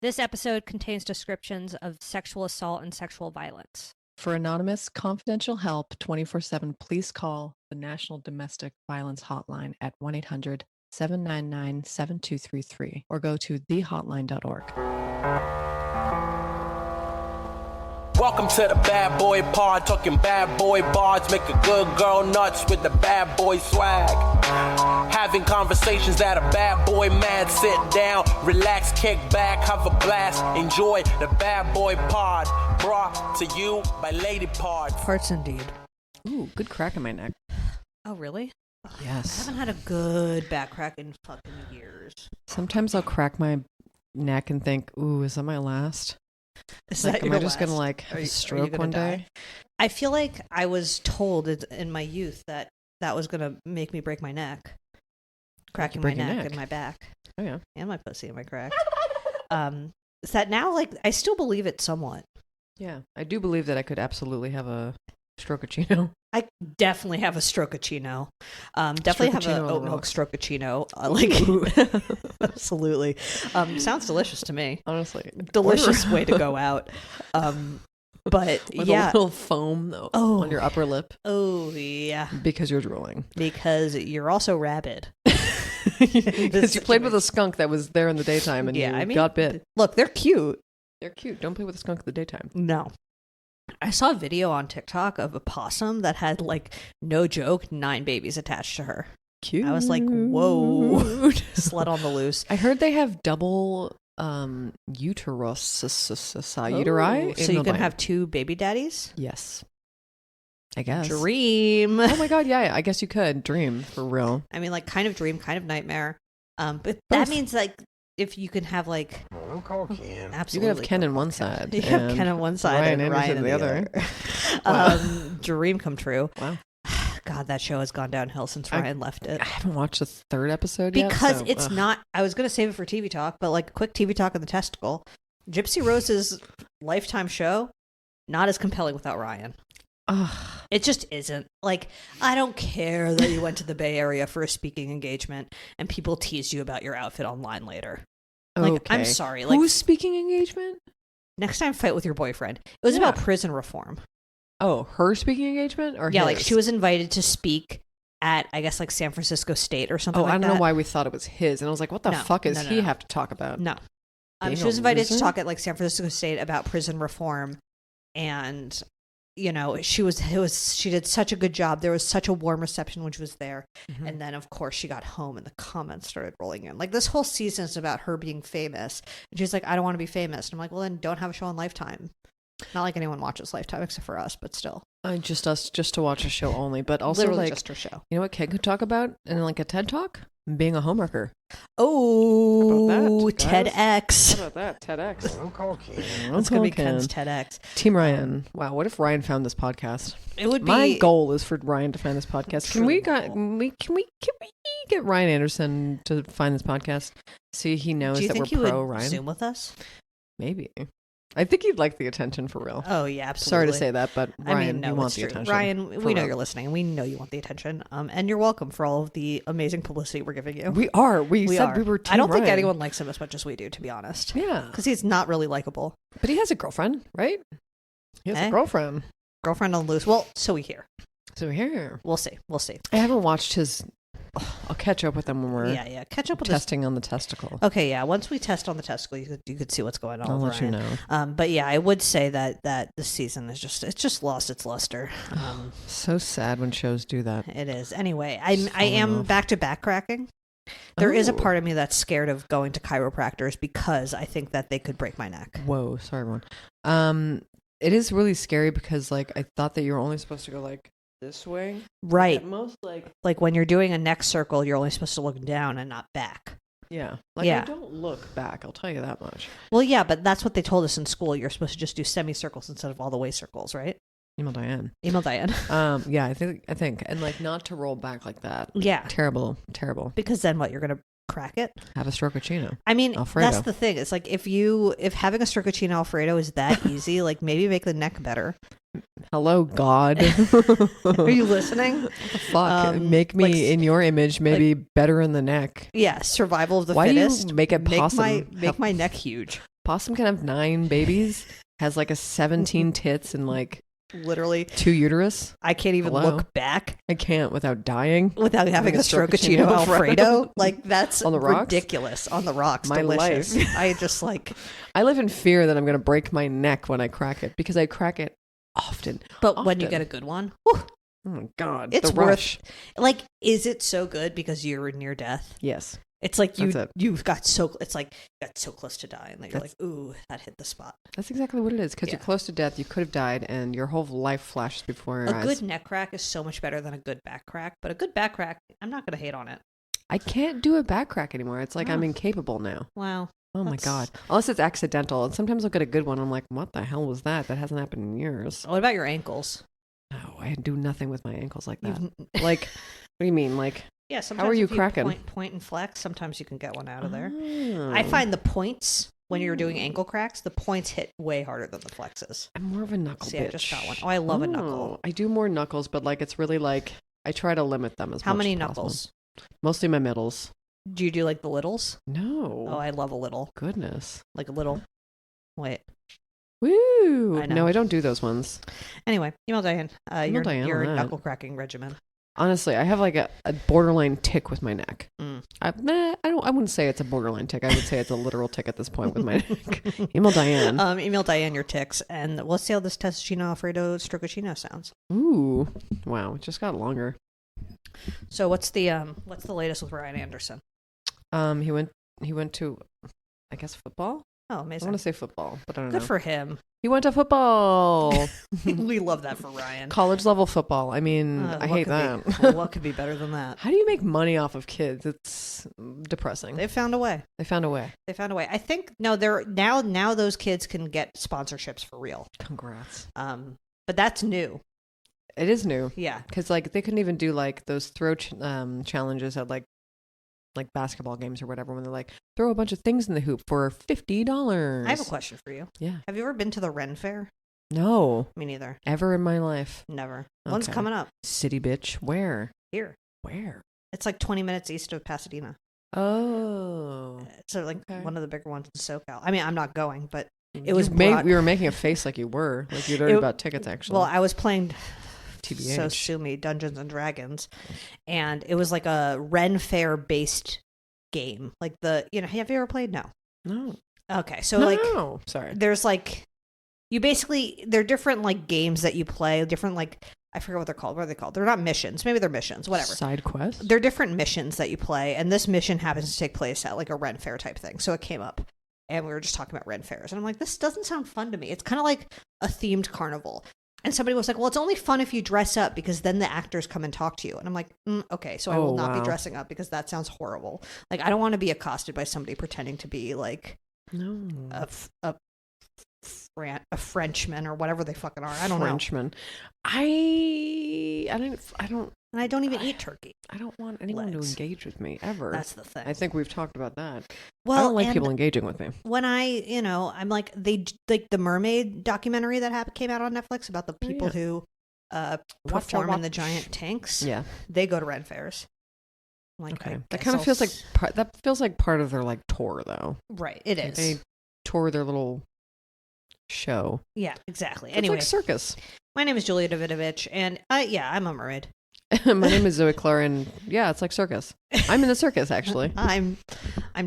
This episode contains descriptions of sexual assault and sexual violence. For anonymous, confidential help, 24/7, please call the National Domestic Violence Hotline at 1-800-799-7233 or go to thehotline.org. Welcome to the bad boy pod, talking bad boy bards, make a good girl nuts with the bad boy swag. Having conversations that a bad boy mad, sit down, relax, kick back, have a blast, enjoy the bad boy pod, brought to you by Lady Parts. Parts indeed. Ooh, good crack in my neck. Oh, really? Yes. I haven't had a good back crack in fucking years. Sometimes I'll crack my neck and think, ooh, is that my last? Is like, that am your I just last? gonna like have Are a you stroke gonna one die? day? I feel like I was told in my youth that was gonna make me break my neck, cracking my break your neck neck? and my back, Oh yeah. and my pussy and my crack. Is that now? Like, I still believe it somewhat. Yeah. I do believe that I could absolutely have a Strokeachino. I definitely have a Strokeachino. Definitely have Strokeachino an on oat the milk rocks. Strokeachino. Absolutely. Sounds delicious to me. Honestly. Delicious way to go out. But With yeah. a little foam though on your upper lip Oh yeah. because you're drooling. Because you're also rabid. Because you played with a skunk that was there in the daytime and you got bit. Look, they're cute. They're cute. Don't play with a skunk in the daytime. No. I saw a video on TikTok of a possum that had, no joke, 9 babies attached to her. Cute. I was like, whoa. Slut on the loose. I heard they have double uterus uteri. So you can have 2 baby daddies? Yes. I guess. Dream. Oh my god, yeah, I guess you could. Dream, for real. I mean, kind of dream, kind of nightmare. But Both. that means, if you can have, Don't call Ken. absolutely. You could have Ken on one side. You have Ken on one side Ryan and Anderson Ryan on on the the other. Dream come true. Wow. God, that show has gone downhill since Ryan left it. I haven't watched the 3rd episode yet. Because so, it's not, I was going to save it for TV talk, but a quick TV talk on the testicle. Gypsy Rose's Lifetime show, not as compelling without Ryan. It just isn't. I don't care that you went to the Bay Area for a speaking engagement and people teased you about your outfit online later. Okay. I'm sorry. Who's speaking engagement? Next time, fight with your boyfriend. It was about prison reform. Oh, her speaking engagement? Or yeah, his? she was invited to speak at, I guess, San Francisco State or something like that. I don't know why we thought it was his. And I was like, what the fuck does he have to talk about? No. Being She a was invited to loser? talk at San Francisco State about prison reform, and she did such a good job. There was such a warm reception when she was there, and then of course she got home and the comments started rolling in. This whole season is about her being famous, and she's like, I don't want to be famous. And I'm like, well, then don't have a show on Lifetime. Not like anyone watches Lifetime except for us, but still. Just us, just to watch a show only, but also Literally just her show. You know what Ken could talk about in a TED Talk? Being a homeworker. Oh, How about that, TEDx. How about that? TEDx. Don't call Ken. That's gonna be Ken's TEDx. Team Ryan. Wow, what if Ryan found this podcast? It would be My goal is for Ryan to find this podcast. Can we get Ryan Anderson to find this podcast? See, he knows Do you that think we're he pro would Ryan. Zoom with us? Maybe. I think he'd like the attention for real. Oh yeah, absolutely. Sorry to say that, but Ryan, no, you want it's the true. attention. Ryan, we For know real. you're listening, and we know you want the attention. And you're welcome for all of the amazing publicity we're giving you. We are. We said are. we were. Team I don't think Ryan. anyone likes him as much as we do, to be honest. Yeah, Because he's not really likable. but he has a girlfriend, right? He has Eh? a girlfriend. Girlfriend on the loose. Well, so we hear. So here, We'll see. We'll see. I haven't watched his. I'll catch up with him when we're Yeah. Catch up with testing on the testicle. Okay, yeah. Once we test on the testicle, you could see what's going on. I'll with let you Ryan. know. But yeah, I would say that this season is just lost its luster. So sad when shows do that. It is. Anyway, I falling am off. back to back cracking. There is a Oh. part of me that's scared of going to chiropractors because I think that they could break my neck. Whoa, sorry, everyone. It is really scary because I thought that you were only supposed to go this way. Right. At most Like when you're doing a neck circle, you're only supposed to look down and not back. yeah. Yeah. I don't look back. I'll tell you that much. Well, yeah, but that's what they told us in school. You're supposed to just do semicircles instead of all the way circles, right? Email Diane. Email Diane. Yeah, I think, and not to roll back like that. Yeah. Terrible. Because then what? You're going to crack it? Have a Strokeachino. I mean, Alfredo. that's the thing. It's if having a Strokeachino Alfredo is that easy, maybe make the neck better. Hello, God. Are you listening? What the fuck? Make me in your image, maybe better in the neck. Yeah, survival of the Why fittest. do you make it possible? Make my neck huge. possum can have 9 babies, has like a 17 tits and like literally 2 uterus. I can't even look back. I can't without dying. Without having a Strokeachino Alfredo. Like, that's on the rocks? ridiculous. On the rocks. My delicious. life. I just like... I live in fear that I'm going to break my neck when I crack it because I crack it often. But when you get a good one, whew, oh my God. It's the rush. Like, is it so good because you're near death? Yes. It's like you got so close to dying that you're like, ooh, that hit the spot. That's exactly what it is. Because you're close to death, you could have died, and your whole life flashes before your eyes. A good neck crack is so much better than a good back crack, but a good back crack, I'm not going to hate on it. I can't do a back crack anymore. It's like I'm incapable now. Wow. Oh my God. Unless it's accidental. And sometimes I'll get a good one. I'm like, what the hell was that? That hasn't happened in years. What about your ankles? No, I do nothing with my ankles like that. Like, what do you mean? Like, yeah, sometimes how are you if cracking? Point and flex, sometimes you can get one out of there. Oh. I find the points, when you're doing ankle cracks, the points hit way harder than the flexes. I'm more of a knuckle bitch. I just got one. Oh, I love a knuckle. I do more knuckles, but like it's really like, I try to limit them as much as possible. How many knuckles? Mostly my middles. Do you do like the littles? No. Oh, I love a little. Goodness. Like a little. Wait. Woo! I know. No, I don't do those ones. Anyway, email Diane. Your on that. knuckle cracking regimen. Honestly, I have like a borderline tick with my neck. I wouldn't say it's a borderline tick. I would say it's a literal tick at this point with my neck. Email Diane. Email Diane your ticks, and we'll see how this Testacino Alfredo Strokeachino sounds. Ooh, wow! It just got longer. So what's the latest with Ryan Anderson? He went to, I guess, football. Oh, amazing! I want to say football, but I don't know. Good for him. He went to football. We love that for Ryan. College level football. I mean, I hate that. What could be better than that? How do you make money off of kids? It's depressing. They found a way. They found a way. I think they're now those kids can get sponsorships for real. Congrats. But that's new. It is new. Yeah. Because like they couldn't even do like those throw challenges at like basketball games or whatever when they're like throw a bunch of things in the hoop for $50. I have a question for you. Yeah. Have you ever been to the Ren Fair? No. Me neither. Ever in my life? Never. Okay. One's coming up. City bitch. Where? Here. Where? It's like 20 minutes east of Pasadena. Oh. So like okay. one of the bigger ones in SoCal. I mean, I'm not going, but it was was we were making a face like you were. Like you'd already bought tickets actually. Well, I was playing TBH. So sue me, Dungeons and Dragons. And it was like a Ren Fair based game. Like have you ever played? No. Okay. So no. Sorry. There's like, they're different like games that you play, different like, I forget what they're called. What are they called? They're not missions. Maybe they're missions, whatever. Side quests? They're different missions that you play. And this mission happens to take place at like a Ren Fair type thing. So it came up and we were just talking about Ren Fairs. And I'm like, this doesn't sound fun to me. It's kind of like a themed carnival. And somebody was like, well, it's only fun if you dress up because then the actors come and talk to you. And I'm like, okay, so I will not be dressing up because that sounds horrible. Like, I don't want to be accosted by somebody pretending to be like a Frenchman or whatever they fucking are. I don't know. Frenchman. I don't. And I don't even eat turkey. I don't want anyone to engage with me ever. That's the thing. I think we've talked about that. Well, I don't like people engaging with me. When I'm like, the mermaid documentary that came out on Netflix about the people who perform in the giant tanks. Yeah. They go to Ren Fairs. Like, okay. That kind of feels like part of their like tour though. Right. It is. They tour their little show. Yeah, exactly. It's anyway, like circus. My name is Julia Davidovich, and I'm a mermaid. My name is Zoe Clare, and yeah, it's like circus. I'm in the circus, actually. I'm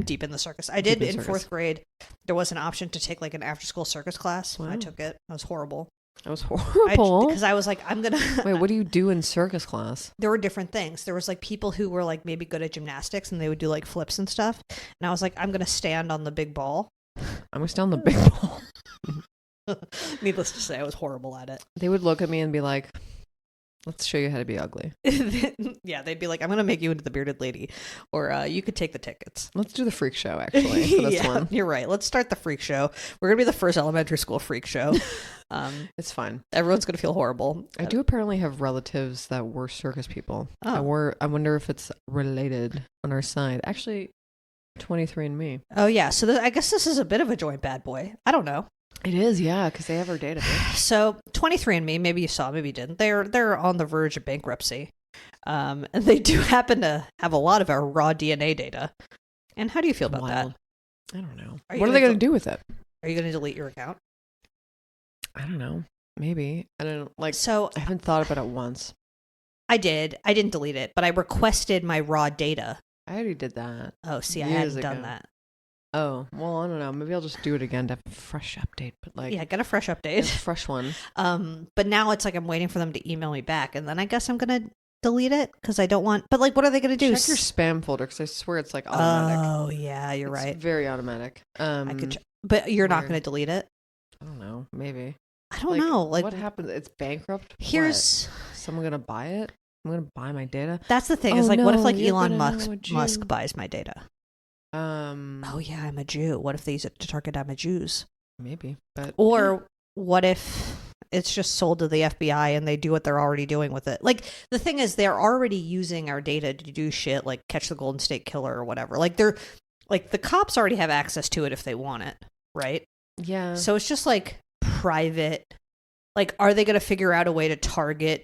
deep in the circus. I did in fourth grade. There was an option to take like an after-school circus class. Wow. I took it. It was horrible. That was horrible. Because I was like, I'm gonna. Wait, what do you do in circus class? There were different things. There was like people who were like maybe good at gymnastics, and they would do like flips and stuff. And I was like, I'm gonna stand on the big ball. I'm gonna stand on the big ball. Needless to say, I was horrible at it. They would look at me and be like, let's show you how to be ugly. Yeah, they'd be like, I'm going to make you into the bearded lady. Or you could take the tickets. Let's do the freak show, actually, for this one. You're right. Let's start the freak show. We're going to be the first elementary school freak show. It's fine. Everyone's going to feel horrible. I do apparently have relatives that were circus people. Oh. I wonder if it's related on our side. Actually, 23andMe. Oh, yeah. So I guess this is a bit of a joint bad boy. I don't know. It is, yeah, because they have our database. So 23andMe, maybe you saw, maybe you didn't. They're on the verge of bankruptcy. And they do happen to have a lot of our raw DNA data. And how do you feel about that? I don't know. Are what are they going to do with it? Are you going to delete your account? I don't know. Maybe. I don't like. So I haven't thought about it once. I did. I didn't delete it, but I requested my raw data. I already did that. Oh, see, I years hadn't done ago. that. Oh, well, I don't know. Maybe I'll just do it again to have a fresh update. But like, Yeah, get a fresh a update. fresh one. But now it's like I'm waiting for them to email me back, and then I guess I'm gonna delete it because I don't want. But like, what are they gonna do? Check your spam folder because I swear it's like automatic. Oh yeah, you're It's right. very automatic. I could, but you're not weird. gonna delete it. I don't know. Maybe. I don't know. Like, what happens? It's bankrupt. here's What? Someone gonna buy it? I'm gonna buy my data. that's the thing. Oh, Is like, what if no, like you're Elon gonna know Musk a Musk Jew. buys my data? Oh yeah, I'm a Jew. What if they use it to target down my Jews? Maybe. But Or what if it's just sold to the FBI and they do what they're already doing with it? Like, the thing is, they're already using our data to do shit like catch the Golden State Killer or whatever. Like, they're like, the cops already have access to it if they want it, right? yeah. So it's just like private. Like, are they going to figure out a way to target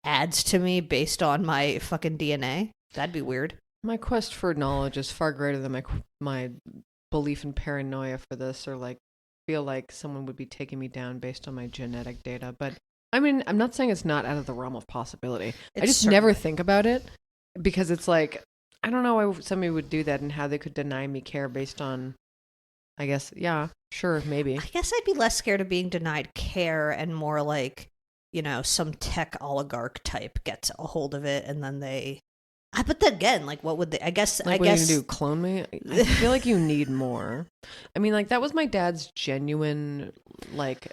ads to me based on my fucking DNA? That'd be weird. My quest for knowledge is far greater than my belief in paranoia for this, or like feel like someone would be taking me down based on my genetic data. But I mean, I'm not saying it's not out of the realm of possibility. I It's just never certainly- think about it because it's like, I don't know why somebody would do that and how they could deny me care based on, I guess, yeah, sure, maybe. I guess I'd be less scared of being denied care and more like, you know, some tech oligarch type gets a hold of it and then they. But then again, like, what would they? I guess. Like, I what guess. are you gonna do? Clone me? I feel like you need more. I mean, like, that was my dad's genuine, like,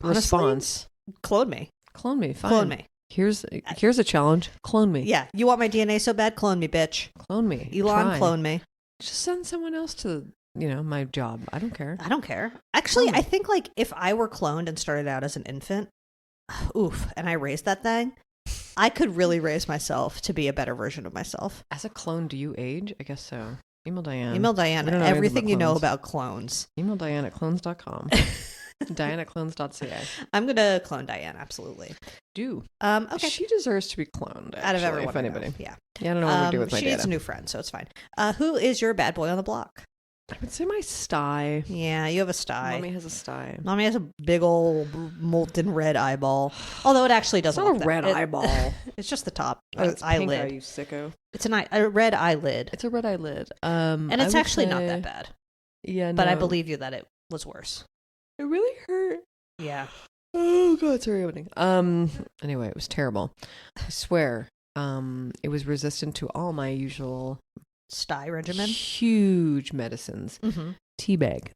Honestly? response. Clone me. Clone me, fine. Clone me. Here's a challenge. Clone me. Yeah, you want my DNA so bad? Clone me, bitch. Clone me. Elon, Try. clone me. Just send someone else to, my job. I don't care. I don't care. Actually, Clone me. I think like if I were cloned and started out as an infant, oof, and I raised that thing, I could really raise myself to be a better version of myself. As a clone, do you age? I guess so. Email Diane. Email Diane We don't know anything everything about you know clones. about clones. Email Diane at clones.com. Diane at clones.ca. I'm gonna clone Diane, absolutely. Do. Okay. She deserves to be cloned, Out of actually, everyone, if I know. anybody. Yeah. Yeah, I don't know what to do with my she needs data. a new friend, so it's fine. Who is your bad boy on the block? I would say my stye. Yeah, you have a stye. Mommy has a stye. Mommy has a big old molten red eyeball. Although it actually It's doesn't not look a that- eye eyeball. It's just the top. Oh, it's pink eye, eyelid. you sicko. It's a red eyelid. It's a red eyelid. And I it's would actually not say- that bad. Yeah, But I no. believe you that it was worse. It really hurt. Yeah. Oh god, sorry, opening. Anyway, it was terrible. I swear. It was resistant to all my usual Stye regimen. huge medicines. Mm-hmm. Teabag.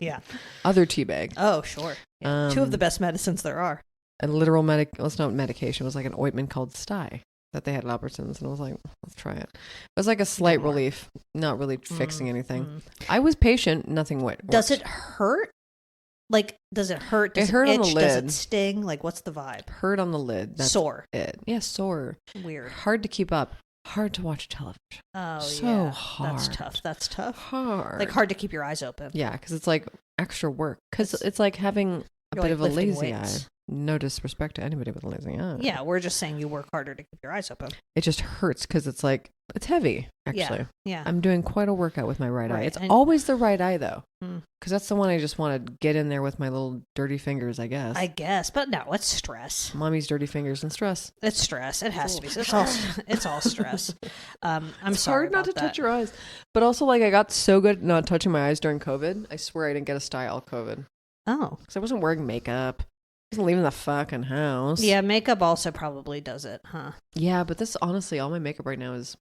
Yeah. Other teabag. Oh, sure. Yeah. Two of the Um, best medicines there are. A literal well, it's not medication. It was like an ointment called stye that they had at Albertsons, and I was like, let's try it. It was like a slight more. relief, not really fixing anything. Mm. I was patient. Nothing worked. Does it hurt? Like, does it hurt? Does It hurt on itch? the Does lid. it sting? Like, what's the vibe? hurt on the lid? That's Sore. it. Yeah, sore. Weird. Hard to keep up. Hard to watch television. Oh, So yeah. That's hard. tough. That's tough. Hard. Like, hard to keep your eyes open. Yeah, because it's like extra work. Because It's- it's like having a You're bit like of a lifting lazy weights. eye. No disrespect to anybody with a lazy eye. Yeah, we're just saying you work harder to keep your eyes open. It just hurts because it's like, it's heavy, actually. Yeah. I'm doing quite a workout with my right eye. Right, It's and- always the right eye, though. Mm. Because that's the one I just want to get in there with my little dirty fingers, I guess. I guess, but no, it's stress. Mommy's dirty fingers and stress. It's stress. It has to be. Full. It's all stress. I'm It's sorry hard not to about touch that. your eyes. But also, like, I got so good at not touching my eyes during COVID. I swear I didn't get a stye all COVID. Oh, Because I wasn't wearing makeup. I wasn't leaving the fucking house. yeah. Makeup also probably does it, huh? Yeah, but this, honestly, all my makeup right now is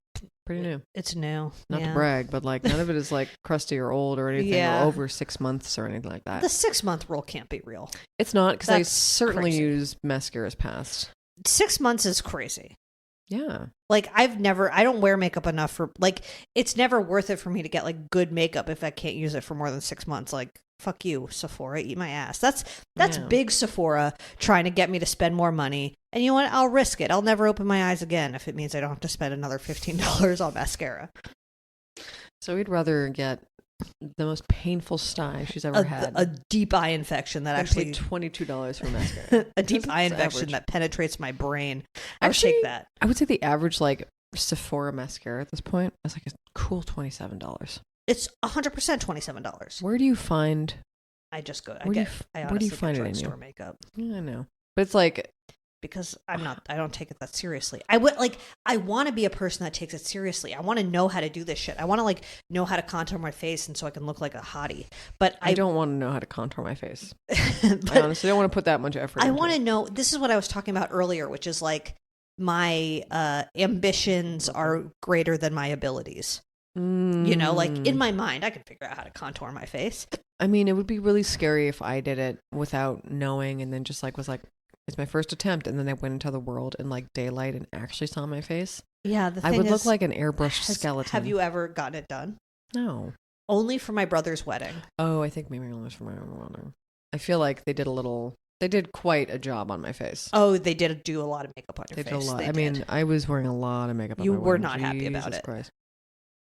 pretty new. It's new. Not yeah. to brag, but like none of it is like crusty or old or anything Yeah. or over 6 months or anything like that. The 6 month rule can't be real. It's not because I That's certainly crazy. use mascaras past. 6 months is crazy. Yeah. Like, I don't wear makeup enough for, like, it's never worth it for me to get like good makeup if I can't use it for more than 6 months. Like, fuck you, Sephora, eat my ass. That's Yeah. big Sephora trying to get me to spend more money. And you know what? I'll risk it. I'll never open my eyes again if it means I don't have to spend another $15 on mascara. So we'd rather get the most painful stye she's ever had. A deep eye infection that than actually pay $22 for mascara. a deep Because eye it's infection average. that penetrates my brain. I would Actually, take that. I would say the average like Sephora mascara at this point is like a cool $27. It's 100% $27. Where do you find? I just go. Where do you find it in drugstore you? makeup. Yeah, I know, but it's like because I don't take it that seriously. I want to be a person that takes it seriously. I want to know how to do this shit. I want to like know how to contour my face and so I can look like a hottie. But I don't want to know how to contour my face. But I honestly don't want to put that much effort. I want to know. This is what I was talking about earlier, which is like my ambitions are greater than my abilities. You know, like in my mind, I can figure out how to contour my face. I mean, it would be really scary if I did it without knowing and then just like was like, it's my first attempt, and then I went into the world in like daylight and actually saw my face. Yeah, I would look like an airbrushed skeleton. Have you ever gotten it done? No. Only for my brother's wedding. Oh, I think maybe only for my own wedding. I feel like they did quite a job on my face. Oh, they did do a lot of makeup on your face. They did a lot. I mean, I was wearing a lot of makeup on you my were wedding. not happy about Jesus it. Christ.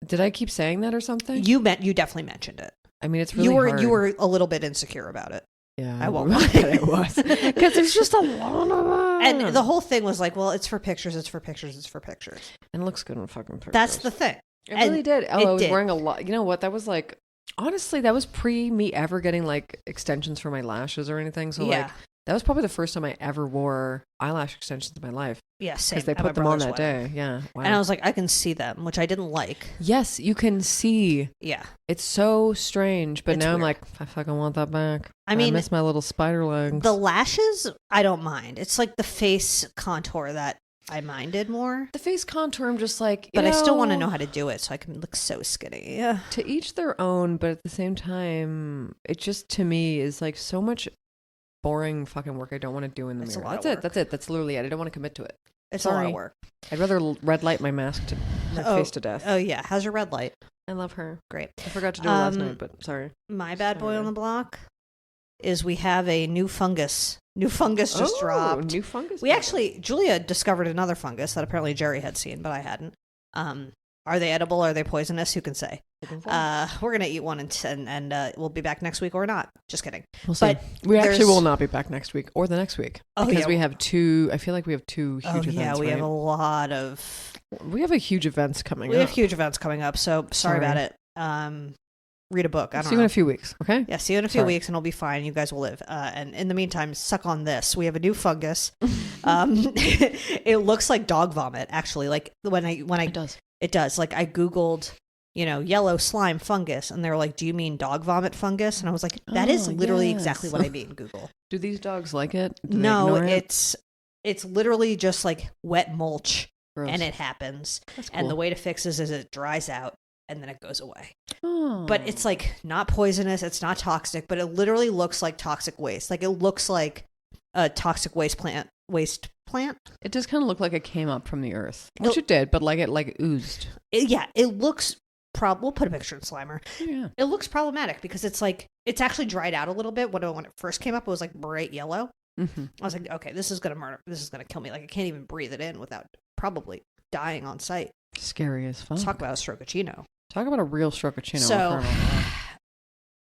Did I keep saying that or something? You definitely mentioned it. I mean, it's really hard. You were a little bit insecure about it. Yeah, I won't lie. It was because there's just a lot of it. And the whole thing was like, well, it's for pictures, it's for pictures, it's for pictures. And it looks good in fucking pictures. That's the thing. It really did. Oh, I was wearing a lot. You know what? That was like, honestly, that was pre me ever getting like extensions for my lashes or anything. So like, that was probably the first time I ever wore eyelash extensions in my life. Yeah, same. Because they put them on that day. Yeah. Wow. And I was like, I can see them, which I didn't like. Yes, you can see. Yeah. It's so strange. But now weird. I'm like, I fucking want that back. I mean, I miss my little spider legs. The lashes, I don't mind. It's like the face contour that I minded more. The face contour, I'm just like, but I still want to know how to do it so I can look so skinny. Yeah. To each their own, but at the same time, it just to me is like so much boring fucking work I don't want to do in the mirror. That's it. That's literally it. I don't want to commit to it. It's a lot of work. I'd rather red light my mask to my face to death. Oh yeah. How's your red light? I love her. Great. I forgot to do it last night, but sorry. My bad boy on the block is we have a new fungus. New fungus just dropped. New fungus. Julia discovered another fungus that apparently Jerry had seen, but I hadn't. Are they edible? Are they poisonous? Who can say? We're gonna eat one and we'll be back next week or not. Just kidding. We'll see. We actually will not be back next week or the next week because we have two. I feel like we have two huge events. Yeah, we have a lot of. We have huge events coming. We have huge events coming up. So sorry about it. Read a book. I don't know. See you in a few weeks. Okay. Yeah. See you in a few weeks, and it'll be fine. You guys will live. And in the meantime, suck on this. We have a new fungus. It looks like dog vomit. Actually, like when it does. It does. Like I Googled, yellow slime fungus, and they were like, "Do you mean dog vomit fungus?" And I was like, "That is literally exactly what I mean." Google. Do these dogs like it? No, it's literally just like wet mulch. Gross. And it happens. That's cool. And the way to fix this is it dries out and then it goes away. Oh. But it's like not poisonous, it's not toxic, but it literally looks like toxic waste. Like it looks like a toxic waste plant. It does kind of look like it came up from the earth, which it did, but like it oozed. It looks. We'll put a picture in Slimer. Yeah. It looks problematic because it's like it's actually dried out a little bit. When it first came up, it was like bright yellow. Mm-hmm. I was like, okay, this is gonna murder. This is gonna kill me. Like I can't even breathe it in without probably dying on sight. Scary as fuck. Talk about a Strokeachino. Talk about a real Strokeachino. So,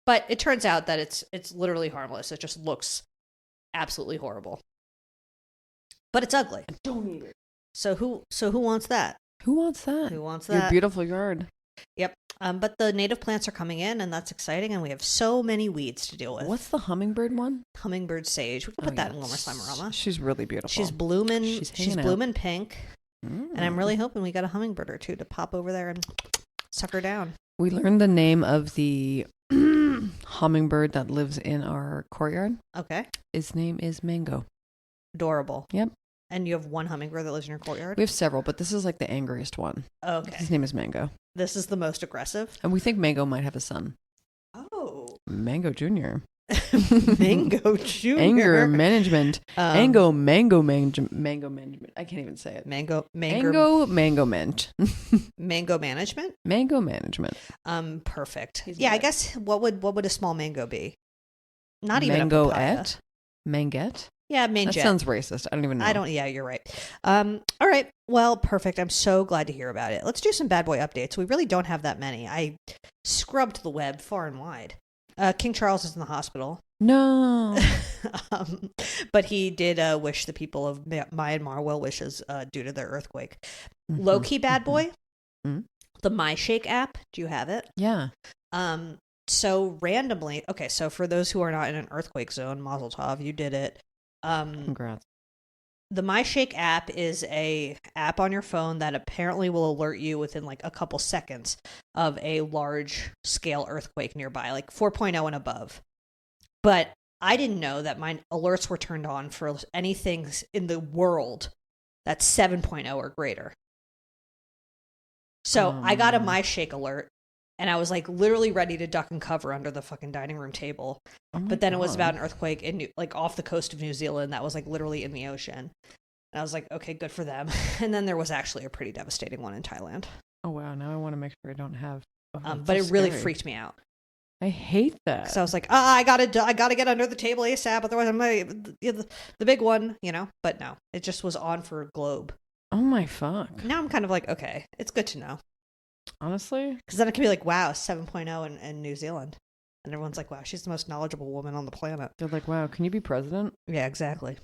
but it turns out that it's literally harmless. It just looks absolutely horrible. But it's ugly. Don't eat it. So who wants that? Who wants that? Who wants that? Your beautiful yard. Yep. But the native plants are coming in, and that's exciting. And we have so many weeds to deal with. What's the hummingbird one? Hummingbird sage. We can put that in Wilmer Slimerama. She's really beautiful. She's blooming. She's blooming pink. Mm. And I'm really hoping we got a hummingbird or two to pop over there and suck her down. We learned the name of the hummingbird that lives in our courtyard. Okay. His name is Mango. Adorable. Yep. And you have one hummingbird that lives in your courtyard? We have several, but this is like the angriest one. Okay. His name is Mango. This is the most aggressive? And we think Mango might have a son. Oh. Mango Jr. Mango Jr. Anger management. Mango management. I can't even say it. Mango management. Mango management? Mango management. Perfect. I guess what would a small mango be? Not even mango a papaya. Mangette? Yeah, That sounds racist. I don't even know. Yeah, you're right. All right. Well, perfect. I'm so glad to hear about it. Let's do some bad boy updates. We really don't have that many. I scrubbed the web far and wide. King Charles is in the hospital. No. But he did wish the people of Myanmar well wishes due to their earthquake. Mm-hmm. Low-key bad boy. Mm-hmm. the MyShake app. Do you have it? Yeah. So randomly, okay, so for those who are not in an earthquake zone, Mazel Tov, you did it. Congrats. The MyShake app is a app on your phone that apparently will alert you within like a couple seconds of a large scale earthquake nearby, like 4.0 and above. But I didn't know that my alerts were turned on for anything in the world that's 7.0 or greater. So I got a MyShake alert. And I was like literally ready to duck and cover under the fucking dining room table. But then it was about an earthquake in like off the coast of New Zealand that was like literally in the ocean. And I was like, okay, good for them. And then there was actually a pretty devastating one in Thailand. Oh, wow. Now I want to make sure I don't have. But it really freaked me out. I hate that. So I was like, I gotta get under the table ASAP. Otherwise, the big one, you know. But no, it just was on for a globe. Oh my fuck. Now I'm kind of like, okay, it's good to know. Honestly? Because then it can be like, wow, 7.0 in New Zealand. And everyone's like, wow, she's the most knowledgeable woman on the planet. They're like, wow, can you be president? Yeah, exactly.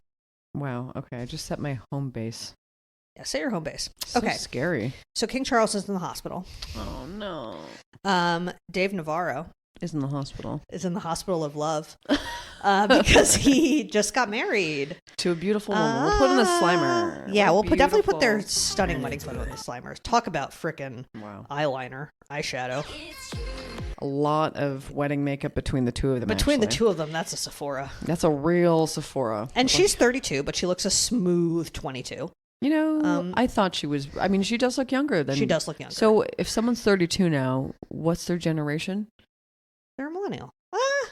Wow, okay. I just set my home base. Yeah, set your home base. So okay. Scary. So King Charles is in the hospital. Oh, no. Dave Navarro is in the hospital. Is in the hospital of love. Because he just got married. To a beautiful woman. We'll put in a Slimer. Yeah, we'll definitely put their stunning wedding photo in the Slimers. Talk about frickin' eyeliner, eyeshadow. A lot of wedding makeup between the two of them. Between the two of them, that's a Sephora. That's a real Sephora. And she's 32, but she looks a smooth 22. You know, I thought she was, I mean, she does look younger than. She does look younger. So if someone's 32 now, what's their generation? They're a millennial.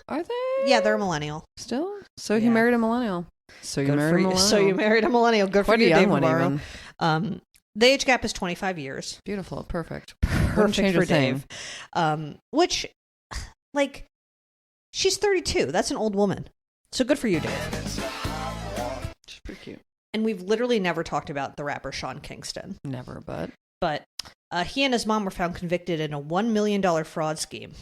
Are they? Yeah, they're a millennial. Still? So he married a millennial. So you married a millennial. So you married a millennial. Good Quite for you, a young Dave one Navarro. even. The age gap is 25 years. Beautiful. Perfect. Perfect for Dave. Which, like, she's 32. That's an old woman. So good for you, Dave. She's pretty cute. And we've literally never talked about the rapper Sean Kingston. Never, but he and his mom were found convicted in a $1 million fraud scheme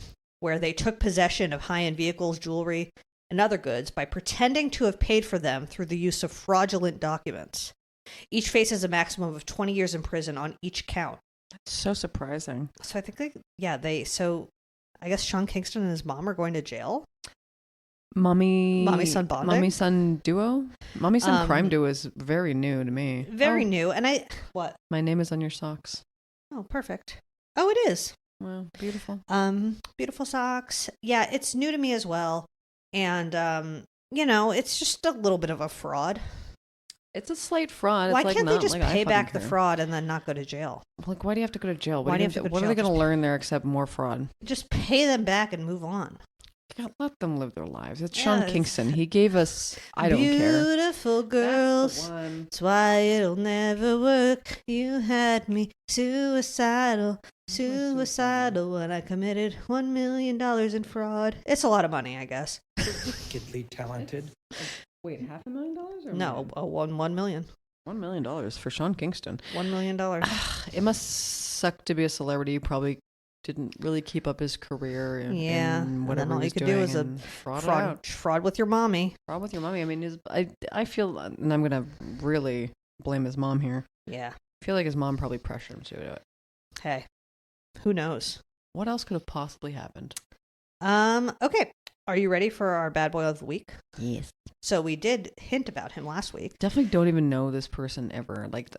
where they took possession of high-end vehicles, jewelry, and other goods by pretending to have paid for them through the use of fraudulent documents. Each faces a maximum of 20 years in prison on each count. That's so surprising. So I think I guess Sean Kingston and his mom are going to jail. Mommy son bonding. Mommy son duo. Mommy son crime duo is very new to me. Very new. And what? My name is on your socks. Oh, perfect. Oh, it is. Wow, beautiful. Beautiful socks. Yeah, it's new to me as well. And it's just a little bit of a fraud. It's a slight fraud. Why it's can't like they just like pay back the fraud and then not go to jail? Like, why do you have to go to jail? What are they going to learn there except more fraud? Just pay them back and move on. Let them live their lives. It's Sean Kingston. He gave us, I don't care. Beautiful girls. That's why it'll never work. You had me suicidal when I committed $1 million in fraud. It's a lot of money, I guess. Wickedly talented. Wait, $500,000? Or no, $1 million. $1 million for Sean Kingston. $1 million. It must suck to be a celebrity. Probably didn't really keep up his career. And whatever. And then all you could do is fraud with your mommy. Fraud with your mommy. I mean, I feel, and I'm gonna really blame his mom here. Yeah. I feel like his mom probably pressured him to do it. Hey, who knows? What else could have possibly happened? Okay. Are you ready for our bad boy of the week? Yes. So we did hint about him last week. Definitely don't even know this person ever. Like,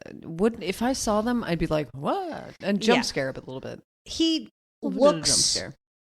if I saw them, I'd be like, what? And jump scare a little bit. He looks,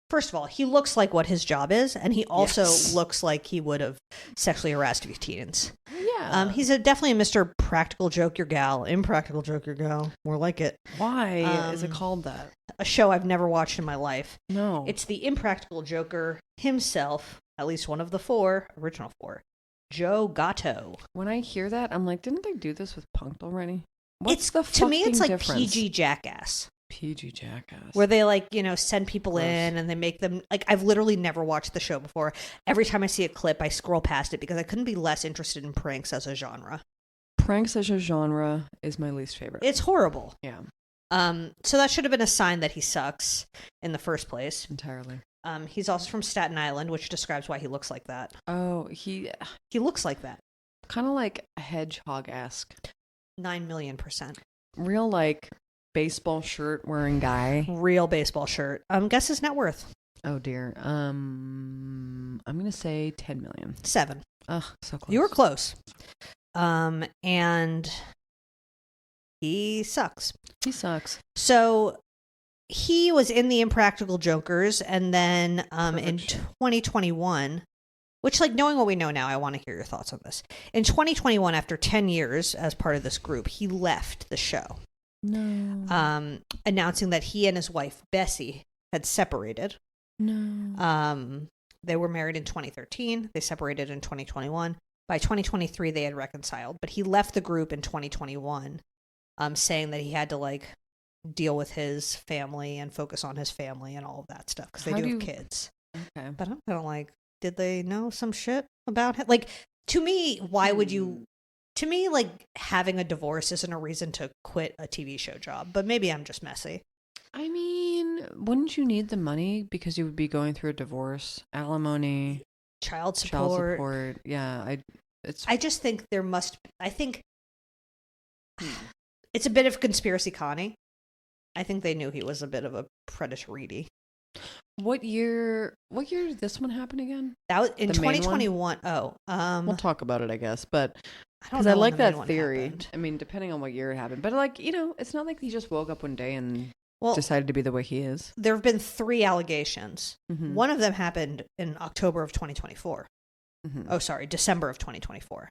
first of all, he looks like what his job is, and he also looks like he would have sexually harassed teens. Yeah. He's definitely a Mr. Practical Joker gal. Impractical Joker gal. More like it. Why is it called that? A show I've never watched in my life. No. It's the Impractical Joker himself, at least one of the original four, Joe Gatto. When I hear that, I'm like, didn't they do this with Punked already? What's the to me, it's like difference? PG Jackass. PG Jackass. Where they send people in and they make them, I've literally never watched the show before. Every time I see a clip, I scroll past it because I couldn't be less interested in pranks as a genre. Pranks as a genre is my least favorite. It's horrible. Yeah. So that should have been a sign that he sucks in the first place. Entirely. He's also from Staten Island, which describes why he looks like that. Oh, he looks like that. Kind of like a hedgehog-esque. 9,000,000%. Real, like, baseball shirt wearing guy. Real baseball shirt. Guess his net worth. Oh dear. I'm gonna say 10 million. 7. Ugh, so close. You were close. And he sucks. He sucks. So he was in the Impractical Jokers, and then in 2021, which, like, knowing what we know now, I want to hear your thoughts on this. In 2021, after 10 years as part of this group, he left the show. No. Announcing that he and his wife, Bessie, had separated. No. They were married in 2013. They separated in 2021. By 2023, they had reconciled. But he left the group in 2021, saying that he had to, like, deal with his family and focus on his family and all of that stuff because they do have kids. Okay. But I'm kind of like, did they know some shit about him? Like, to me, why would you? To me, like, having a divorce isn't a reason to quit a TV show job. But maybe I'm just messy. I mean, wouldn't you need the money because you would be going through a divorce, alimony, child support? Yeah, I just think there must. I think it's a bit of conspiracy conning. I think they knew he was a bit of a predatory. What year did this one happen again? That was in The main 2021. Oh, we'll talk about it, I guess. But I don't because know. I when like the main that one theory. happened. I mean, depending on what year it happened, but like, you know, it's not like he just woke up one day and decided to be the way he is. There have been 3 allegations. Mm-hmm. One of them happened in October of 2024. Mm-hmm. Oh, sorry, December of 2024.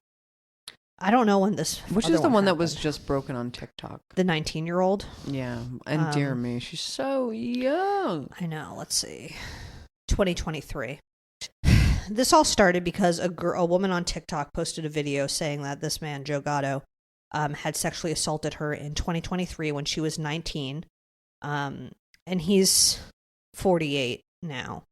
I don't know when this. Which other is the one that happened. was just broken on TikTok. The 19-year-old. Yeah, and dear me, she's so young. I know. Let's see. 2023. This all started because a woman on TikTok posted a video saying that this man, Joe Gatto, had sexually assaulted her in 2023 when she was 19. And he's 48 now.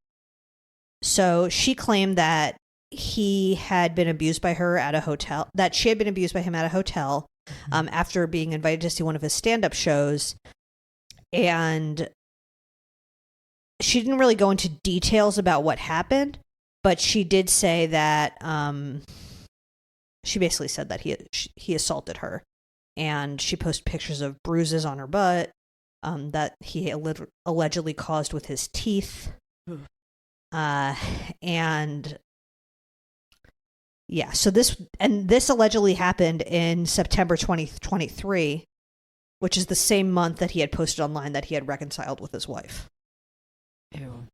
So she claimed that he had been abused by her at a hotel, that she had been abused by him at a hotel after being invited to see one of his stand-up shows. And she didn't really go into details about what happened, but she did say that she basically said that he assaulted her. And she posted pictures of bruises on her butt that he allegedly caused with his teeth. And yeah, so this allegedly happened in September 2023, which is the same month that he had posted online that he had reconciled with his wife. Ew.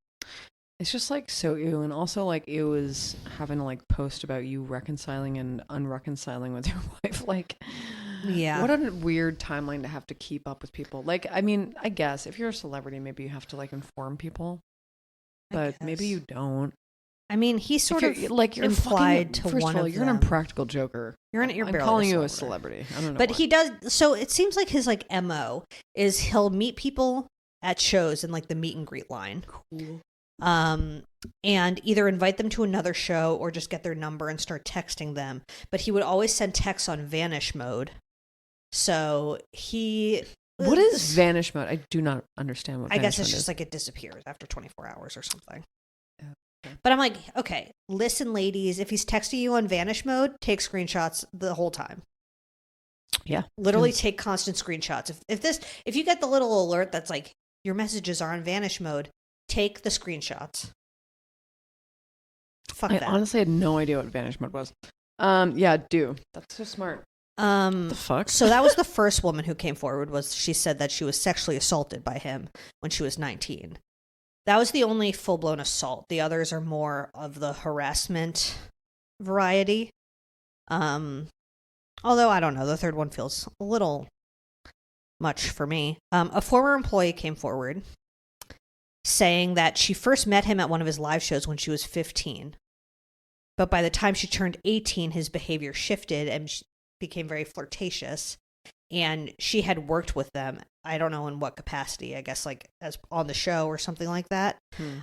It's just like so ew, and also like ew is having to like post about you reconciling and unreconciling with your wife. Like, yeah, what a weird timeline to have to keep up with people. Like, I mean, I guess if you're a celebrity, maybe you have to like inform people, but maybe you don't. I mean, he sort of like you're implied fucking, to first one of all, of you're them. an impractical joker. I'm calling you a celebrity. I don't know, but why. he does. So it seems like his like MO is he'll meet people at shows in like the meet and greet line. Cool. And either invite them to another show or just get their number and start texting them. But he would always send texts on vanish mode. So what is vanish mode? I do not understand what. I guess it's mode just is. like it disappears after 24 hours or something. Okay. But I'm like, okay, listen, ladies, if he's texting you on vanish mode, take screenshots the whole time. Yeah, literally take constant screenshots. If you get the little alert that's like your messages are on vanish mode, take the screenshots. Fuck that. I honestly had no idea what vanish mode was. Yeah, do. That's so smart. The fuck? So that was the first woman who came forward. She said that she was sexually assaulted by him when she was 19. That was the only full-blown assault. The others are more of the harassment variety. Although I don't know, the third one feels a little much for me. A former employee came forward saying that she first met him at one of his live shows when she was 15. But by the time she turned 18, his behavior shifted and became very flirtatious. And she had worked with them. I don't know in what capacity, I guess like as on the show or something like that.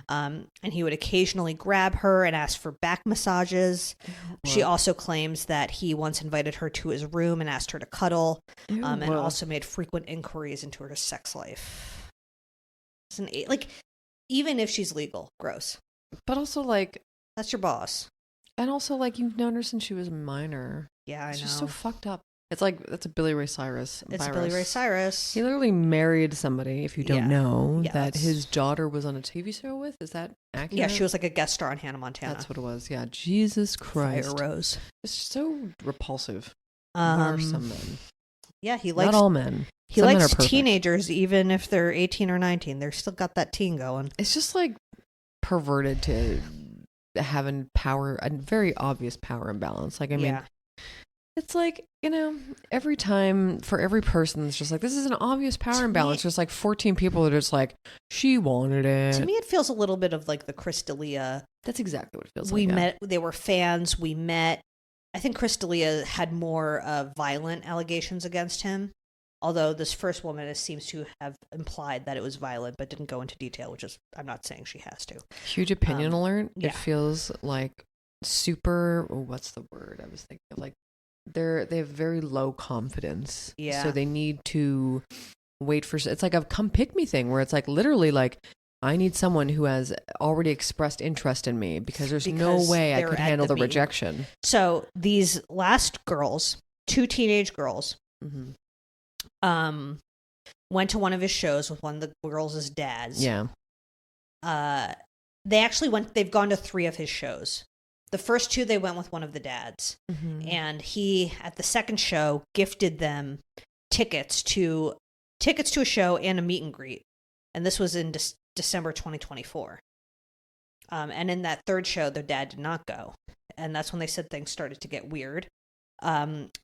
And he would occasionally grab her and ask for back massages. What? She also claims that he once invited her to his room and asked her to cuddle, and also made frequent inquiries into her sex life. Like, even if she's legal, gross. But also like that's your boss. And also like you've known her since she was a minor. Yeah, I know. It's just so fucked up. It's like, that's a Billy Ray Cyrus It's virus. Billy Ray Cyrus. He literally married somebody, if you don't know, that that's- his daughter was on a TV show with. Is that accurate? Yeah, she was like a guest star on Hannah Montana. That's what it was. Yeah. Jesus Christ. Fire Rose. It's so repulsive. What are some men? Yeah, he likes Not all men. He Some men likes are perfect. teenagers, even if they're 18 or 19. They're still got that teen going. It's just like perverted to having power, a very obvious power imbalance. Like, I mean, it's like, every time for every person, it's just like, this is an obvious power imbalance. There's like 14 people that are just like, she wanted it. To me, it feels a little bit of like the Chris D'Elia. That's exactly what it feels We like. met, they were fans. We met. I think Chris D'Elia had more violent allegations against him. Although this first woman seems to have implied that it was violent, but didn't go into detail, which is, I'm not saying she has to. Huge opinion alert. Yeah. It feels like super, what's the word I was thinking of? Like, they have very low confidence. Yeah. So they need to wait for, it's like a come pick me thing where it's like literally like, I need someone who has already expressed interest in me because there's no way I they're could at handle the the meeting. rejection. So these last girls, 2 teenage girls, Mm-hmm. went to one of his shows with one of the girls' dads. Yeah. They've gone to 3 of his shows. The first 2, they went with one of the dads. Mm-hmm. And he, at the second show, gifted them tickets to a show and a meet and greet. And this was in December 2024. And in that third show, their dad did not go. And that's when they said things started to get weird.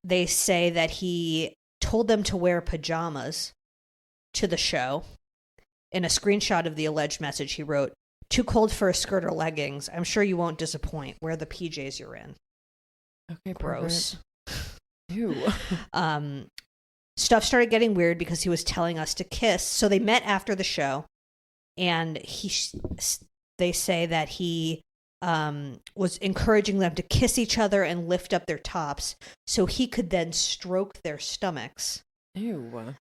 They say that he told them to wear pajamas to the show. In a screenshot of the alleged message, he wrote, "Too cold for a skirt or leggings. I'm sure you won't disappoint. Wear the PJs you're in." Okay, Gross. Ew. Stuff started getting weird because he was telling us to kiss. So they met after the show, and they say that he was encouraging them to kiss each other and lift up their tops so he could then stroke their stomachs. Ew.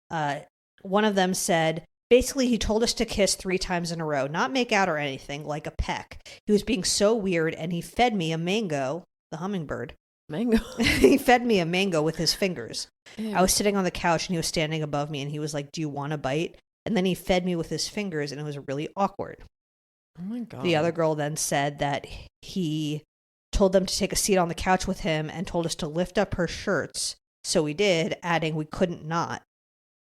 One of them said, basically, he told us to kiss 3 times in a row, not make out or anything, like a peck. He was being so weird, and he fed me a mango, the hummingbird. Mango. He fed me a mango with his fingers. Ew. I was sitting on the couch, and he was standing above me, and he was like, "Do you want a bite?" And then he fed me with his fingers, and it was really awkward. Oh my God. The other girl then said that he told them to take a seat on the couch with him and told us to lift up her shirts. So we did, adding we couldn't not.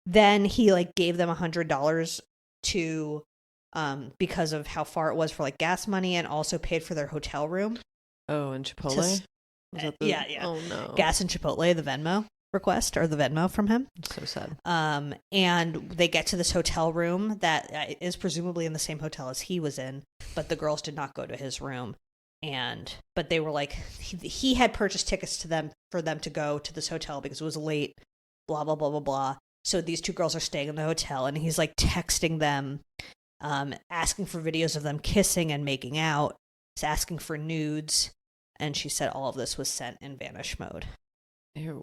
Then he gave them $100 to because of how far it was for gas money, and also paid for their hotel room. Oh, and Chipotle? Was that yeah. Oh no. Gas and Chipotle, the Venmo request, or the Venmo from him. So sad. And they get to this hotel room that is presumably in the same hotel as he was in, but the girls did not go to his room. But they were like, he had purchased tickets for them to go to this hotel because it was late, blah, blah, blah, blah, blah. So these 2 girls are staying in the hotel, and he's texting them, asking for videos of them kissing and making out. He's asking for nudes. And she said all of this was sent in vanish mode. Ew.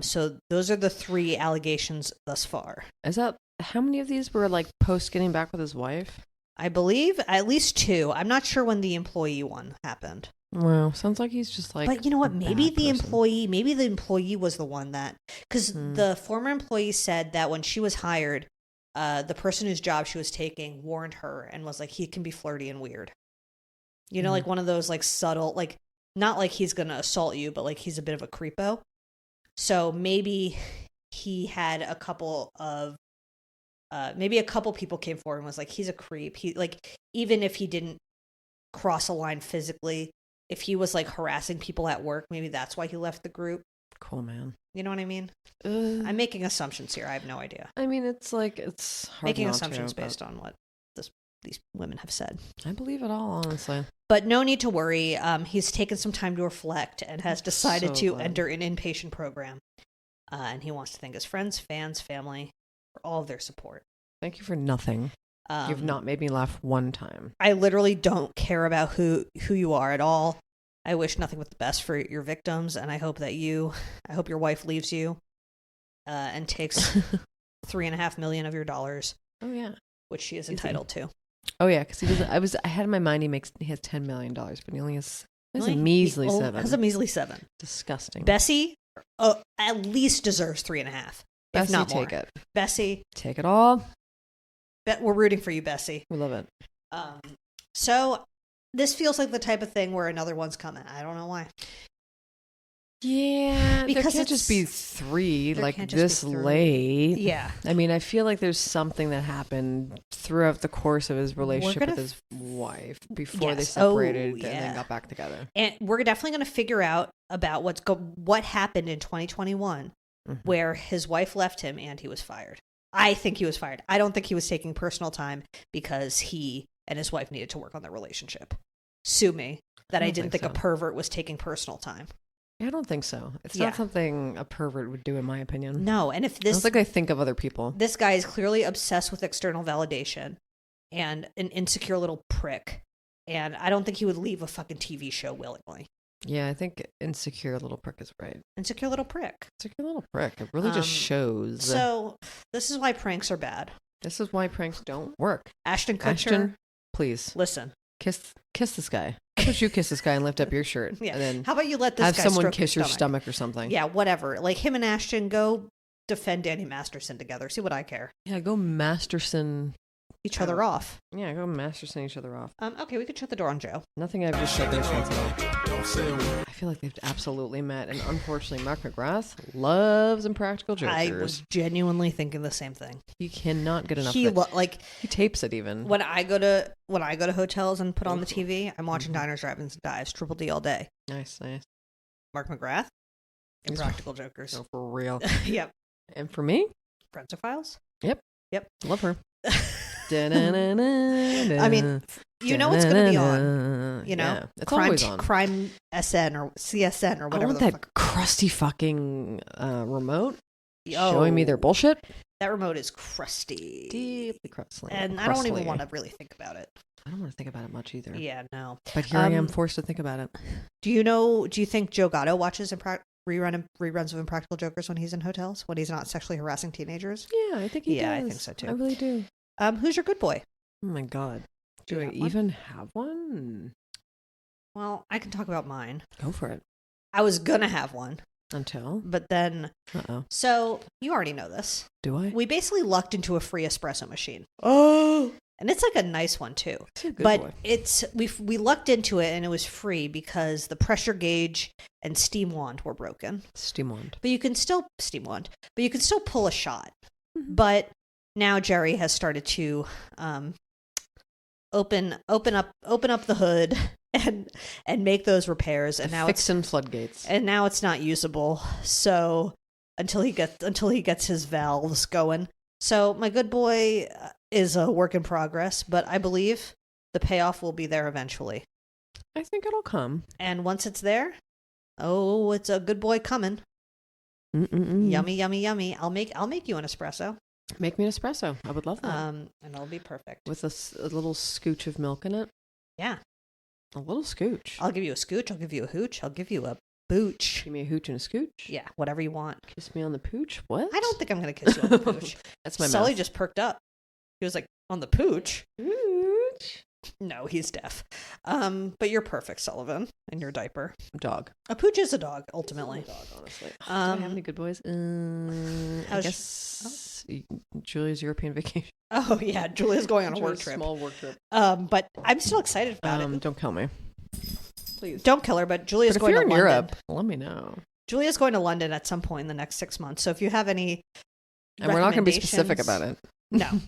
So those are the 3 allegations thus far. Is that, how many of these were post getting back with his wife? I believe at least 2. I'm not sure when the employee one happened. Well, sounds like he's just but you know what? a Maybe bad the person. employee was the one that, because the former employee said that when she was hired, the person whose job she was taking warned her and was like, he can be flirty and weird. You know, one of those subtle, not he's going to assault you, but he's a bit of a creepo. So maybe he had a couple of, maybe a couple people came forward and was like, he's a creep. He even if he didn't cross a line physically, if he was harassing people at work, maybe that's why he left the group. Cool, man. You know what I mean? I'm making assumptions here. I have no idea. I mean, it's hard Making not assumptions to, based on what these women have said. I believe it all, honestly. But no need to worry. He's taken some time to reflect and has decided So to glad. enter an inpatient program. And he wants to thank his friends, fans, family for all of their support. Thank you for nothing. You've not made me laugh one time. I literally don't care about who you are at all. I wish nothing but the best for your victims, and I hope your wife leaves you and takes $3.5 million of your dollars. Oh yeah, which she is entitled to. Oh yeah, because he doesn't. I had in my mind he has $10 million, but he only has a measly 7. Has a measly 7. Disgusting. Bessie, at least deserves 3.5. Bessie, if not more. take it. Bessie, Take it all. we're rooting for you, Bessie. We love it. So this feels like the type of thing where another one's coming. I don't know why. Yeah, Because there can't just be 3 there like can't just this be 3. late. Yeah. I mean, I feel like there's something that happened throughout the course of his relationship with his wife before they Yes. separated and Yeah. then got back together. And we're definitely going to figure out about what happened in 2021 where his wife left him and he was fired. I think he was fired. I don't think he was taking personal time because he and his wife needed to work on their relationship. Sue me that I didn't think so. a pervert was taking personal time. I don't think so. It's Yeah. not something a pervert would do, in my opinion. No, and if I don't this think I think of other people. this guy is clearly obsessed with external validation and an insecure little prick, and I don't think he would leave a fucking TV show willingly. Yeah, I think insecure little prick is right. Insecure little prick. Insecure little prick. It really just shows. So this is why pranks are bad. This is why pranks don't work. Ashton Kutcher, Ashton, please listen. kiss this guy. How about you kiss this guy and lift up your shirt? Yeah. And then How about you let this have guy someone stroke kiss your stomach? stomach or something. Yeah, whatever. Like him and Ashton go defend Danny Masterson together. See what I care. Yeah, go Masterson Each other off. Yeah, go Masterson each other off. Okay, we could shut the door on Joe. Nothing I've just said makes sense at all. I feel like they've absolutely met, and unfortunately, Mark McGrath loves Impractical Jokers. I was genuinely thinking the same thing. He cannot get enough. He of it. like He tapes it even. when I go to hotels and put on the TV, I'm watching Diners, Drive-Ins, and Dives, Triple D all day. Nice. Mark McGrath, Impractical Jokers. No, for real. Yep. And for me, Forensic Files. Yep. Love love her. I mean, you know it's going to be on. You know, yeah, it's always on. Crime SN or CSN or I whatever want the that fuck. crusty fucking remote Oh, showing me their bullshit. That remote is crusty. Deeply crusty. And I don't even want to really think about it. I don't want to think about it much either. Yeah, no. But here I am forced to think about it. Do you think Joe Gatto watches reruns of Impractical Jokers when he's in hotels, when he's not sexually harassing teenagers? Yeah, I think he does. Yeah, I think so too. I really do. Who's your good boy? Oh my god. Do I have one? even have one? Well, I can talk about mine. Go for it. I was gonna have one, Until? but then so you already know this. Do I? We basically lucked into a free espresso machine. Oh! And it's like a nice one too. It's a good But boy. we lucked into it and it was free because the pressure gauge and steam wand were broken. Steam wand. But you can still pull a shot. But now Jerry has started to open up the hood and make those repairs, and now Fixing floodgates. and now it's not usable. So until he gets his valves going. So my good boy is a work in progress, but I believe the payoff will be there eventually. I think it'll come. And once it's there, oh, it's a good boy coming. Yummy, yummy, yummy. I'll make you an espresso. Make me an espresso. I would love that. And it'll be perfect. With a little scooch of milk in it. Yeah. A little scooch. I'll give you a scooch. I'll give you a hooch. I'll give you a booch. Give me a hooch and a scooch. Yeah, whatever you want. Kiss me on the pooch. What? I don't think I'm going to kiss you on the pooch. That's my Sully mouth. just perked up. He was like, on the pooch? Pooch. No, he's deaf. But you're perfect, Sullivan, in your diaper. Dog. A pooch is a dog, ultimately. Dog, honestly. Do I have any good boys? I guess Julia's European vacation. Oh, yeah. Julia's going on a work trip. Small work trip. But I'm still excited about it. Don't kill me. Please. Don't kill her, but Julia's But if going you're to in London. Europe, let me know. Julia's going to London at some point in the next 6 months. So if you have any And we're not going to be specific recommendations- about it.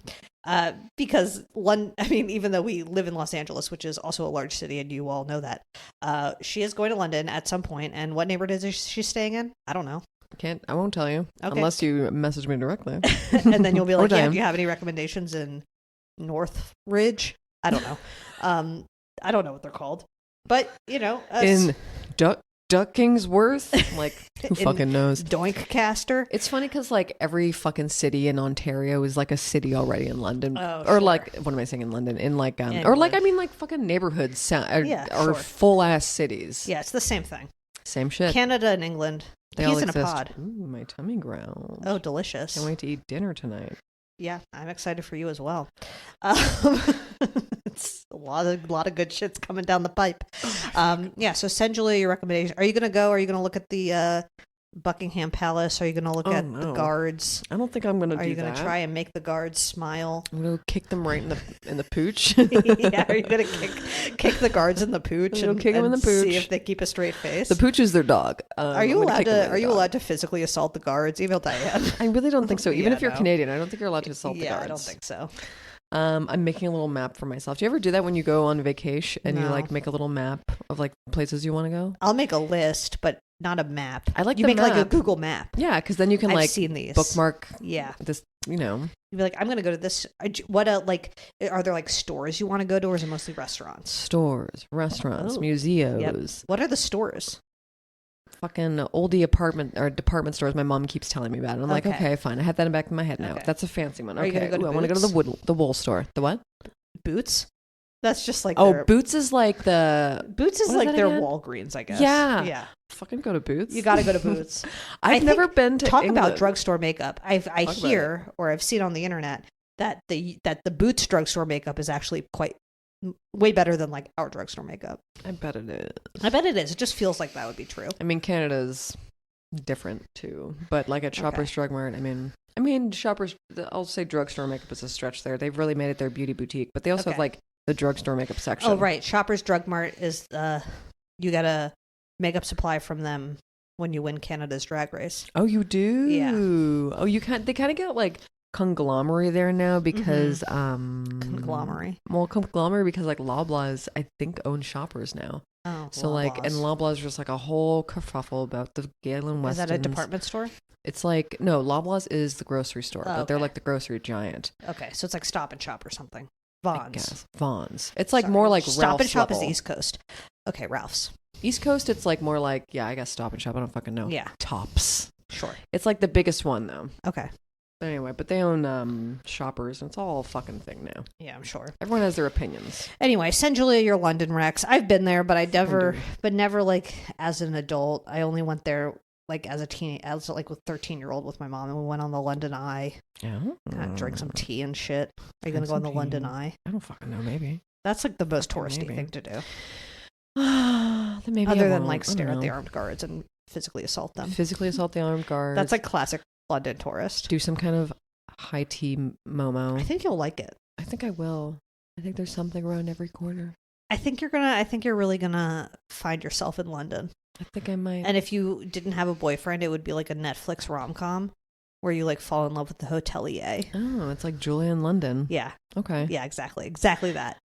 No. Because London, I mean, even though we live in Los Angeles, which is also a large city, and you all know that, she is going to London at some point. And what neighborhood is she staying in? I don't know. I won't tell you. Okay. Unless you message me directly. And then you'll be like, Or yeah, DM. do you have any recommendations in Northridge? I don't know. I don't know what they're called. But, you know. In Duckingsworth? Like, who fucking knows? Doinkcaster. It's funny because, like, every fucking city in Ontario is like a city already in London. Oh, or, sure. like, what am I saying in London? In, like, or, England. like, I mean, like, fucking neighborhoods are sure. full-ass cities. Yeah, it's the same thing. Same shit. Canada and England. They all Peas in a exist. pod. Ooh, my tummy growls. Oh, delicious. Can't wait to eat dinner tonight. Yeah, I'm excited for you as well. It's a lot of good shit's coming down the pipe. Yeah, so send Julia your recommendation. Are you gonna go? Are you gonna look at the Buckingham Palace? Are you going to look at the guards? I don't think I'm going to do that. Are you going to try and make the guards smile? I'm going to kick them right in the pooch. Yeah, are you going to kick the guards in the pooch and kick them in the pooch? See if they keep a straight face? The pooch is their dog. Are you allowed to physically assault the guards? Email Diane. I really don't think so. Even if you're Canadian, I don't think you're allowed to assault the guards. Yeah, I don't think so. I'm making a little map for myself. Do you ever do that when you go on vacation and you like make a little map of like places you want to go? I'll make a list, but not a map. I like you make like a Google map. Yeah, because then you can I've seen these. Bookmark. Yeah, this. You know, you'd be like, I'm gonna go to this. What like? Are there like stores you want to go to, or is it mostly restaurants? Stores, restaurants, museums. Yep. What are the stores? Fucking oldie department stores. My mom keeps telling me about it. And I'm like, okay, fine. I have that in the back of my head now. Okay. That's a fancy one. Okay, I want to go to the wool store. The what? Boots. That's just like Boots is like their Walgreens, I guess. Yeah. Fucking go to Boots. You got to go to Boots. I've never been to England. About drugstore makeup. I hear or I've seen on the internet that the Boots drugstore makeup is actually way better than like our drugstore makeup. I bet it is. It just feels like that would be true. I mean, Canada's different too, but like at Shoppers Drug Mart, I mean Shoppers, I'll say drugstore makeup is a stretch there. They've really made it their beauty boutique, but they also have like the drugstore makeup section. Oh, right. Shoppers Drug Mart is you get a makeup supply from them when you win Canada's Drag Race. Oh, you do? Yeah. Oh, they kind of get like conglomerate there now because conglomerate because like Loblaws I think own Shoppers now. Oh, so Loblaws. Like and Loblaws is just like a whole kerfuffle about the Galen Westons. Is that a department store? It's like no, Loblaws is the grocery store, but they're like the grocery giant. Okay, so it's like Stop and Shop or something. Vons. It's like more like Stop Ralph's and Shop level. is the East Coast. Okay, Ralph's. East Coast, it's like more like I guess Stop and Shop. I don't fucking know. Yeah, Tops. Sure. It's like the biggest one though. Okay. But anyway, but they own Shoppers, and it's all a fucking thing now. Yeah, I'm sure. Everyone has their opinions. Anyway, send Julia your London Rex. I've been there, but never like as an adult. I only went there like as a teen, as like with 13-year-old with my mom, and we went on the London Eye. Yeah. Drink some tea and shit. Are you gonna go on the London Eye? I don't fucking know. Maybe that's like the most touristy thing to do. Then maybe other than like stare at the armed guards and physically assault them. Physically assault the armed guards. That's like classic London tourist. Do some kind of high tea Momo. I think you'll like it. I think I will. I think there's something around every corner. I think you're really gonna find yourself in London. I think I might. And if you didn't have a boyfriend, it would be like a Netflix rom-com where you like fall in love with the hotelier. Oh, it's like Julia in London. Yeah. Okay. Yeah, exactly that.